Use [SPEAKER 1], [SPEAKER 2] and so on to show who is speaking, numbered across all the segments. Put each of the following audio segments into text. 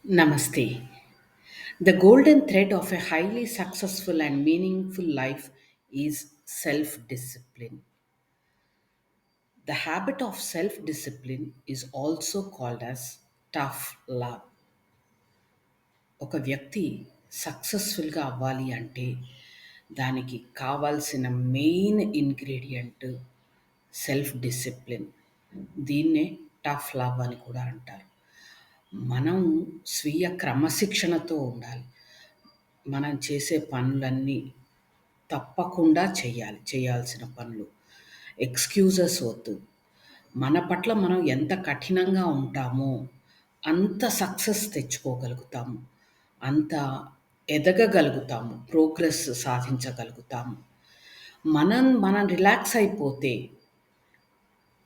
[SPEAKER 1] Namaste. The golden thread of a highly successful and meaningful life is self discipline. The habit of self discipline is also called as tough love. ఒక వ్యక్తి సక్సెస్ఫుల్గా అవ్వాలి అంటే దానికి కావాల్సిన main ingredient self discipline. దీన్నే tough love అని కూడా అంటారు. మనం స్వీయ క్రమశిక్షణతో ఉండాలి. మనం చేసే పనులన్నీ తప్పకుండా చెయ్యాలి. చేయాల్సిన పనులు. ఎక్స్‌క్యూజెస్ వద్దు. మన పట్ల మనం ఎంత కఠినంగా ఉంటామో, అంత సక్సెస్ తెచ్చుకోగలుగుతాము. అంత ఎదగగలుగుతాము. ప్రోగ్రెస్ సాధించగలుగుతాము. మనం రిలాక్స్ అయిపోతే,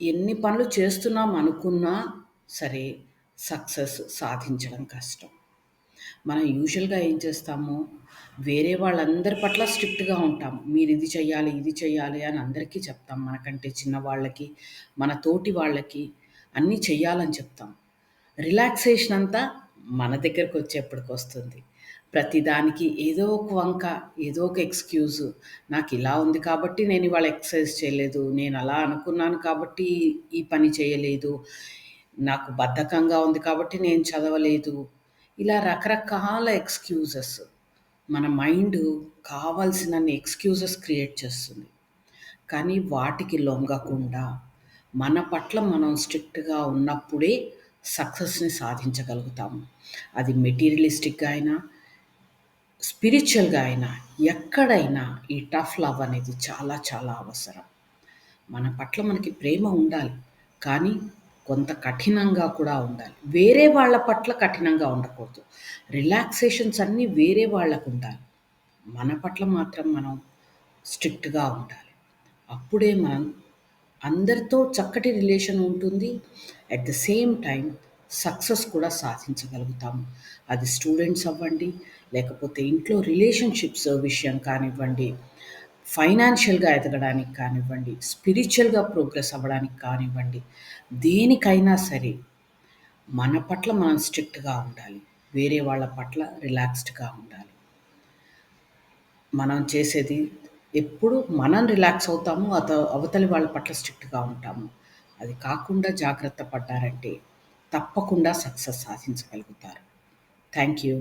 [SPEAKER 1] ఎన్ని పనులు చేస్తున్నాం అనుకున్నా సరే, సక్సెస్ సాధించడం కష్టం. మనం యూజువల్‌గా ఏం చేస్తాము, వేరే వాళ్ళందరి పట్ల స్ట్రిక్ట్‌గా ఉంటాం. మీరిది చెయ్యాలి, ఇది చెయ్యాలి అని అందరికీ చెప్తాం. మనకంటే చిన్నవాళ్ళకి, మన తోటి వాళ్ళకి అన్నీ చెయ్యాలని చెప్తాం. రిలాక్సేషన్ అంతా మన దగ్గరకొచ్చేప్పటికొస్తుంది. ప్రతిదానికి ఏదో ఒక వంక, ఏదో ఒక ఎక్స్‌క్యూజు. నాకిలా ఉంది కాబట్టి నేనివాళ ఎక్సర్సైజ్ చేయలేదు. నేనలా అనుకున్నాను కాబట్టి ఈ పని చేయలేదు. నాకు బద్ధకంగా ఉంది కాబట్టి నేను చదవలేదు. ఇలా రకరకాల ఎక్స్‌క్యూజెస్. మన మైండు కావాల్సినన్ని ఎక్స్‌క్యూజెస్ క్రియేట్ చేస్తుంది. కానీ వాటికి లొంగకుండా, మన పట్ల మనం స్ట్రిక్ట్‌గా ఉన్నప్పుడే సక్సెస్‌ని సాధించగలుగుతాము. అది మెటీరియలిస్టిక్‌గా అయినా, స్పిరిచ్యువల్‌గా అయినా, ఎక్కడైనా ఈ టఫ్ లవ్ అనేది చాలా చాలా అవసరం. మన పట్ల మనకి ప్రేమ ఉండాలి. కానీ కొంత కఠినంగా కూడా ఉండాలి. వేరే వాళ్ళ పట్ల కఠినంగా ఉండకూడదు. రిలాక్సేషన్స్ అన్నీ వేరే వాళ్ళకుండాలి. మన పట్ల మాత్రం మనం స్ట్రిక్ట్‌గా ఉండాలి. అప్పుడే మనం అందరితో చక్కటి రిలేషన్ ఉంటుంది. At the same time success కూడా సాధించగలుగుతాము. అది స్టూడెంట్స్ అవ్వండి, లేకపోతే ఇంట్లో రిలేషన్‌షిప్స్ విషయం కానివ్వండి, ఫైనాన్షియల్‌గా ఎదగడానికి కానివ్వండి, స్పిరిచ్యువల్‌గా ప్రోగ్రెస్ అవ్వడానికి కానివ్వండి, దేనికైనా సరే మన పట్ల మనం స్ట్రిక్ట్‌గా ఉండాలి. వేరే వాళ్ళ పట్ల రిలాక్స్డ్‌గా ఉండాలి. మనం చేసేది ఎప్పుడు మనం రిలాక్స్ అవుతాము. అవతలి వాళ్ళ పట్ల స్ట్రిక్ట్‌గా ఉంటాము. అది కాకుండా జాగ్రత్త పడ్డారంటే తప్పకుండా సక్సెస్ సాధించగలుగుతారు. Thank you.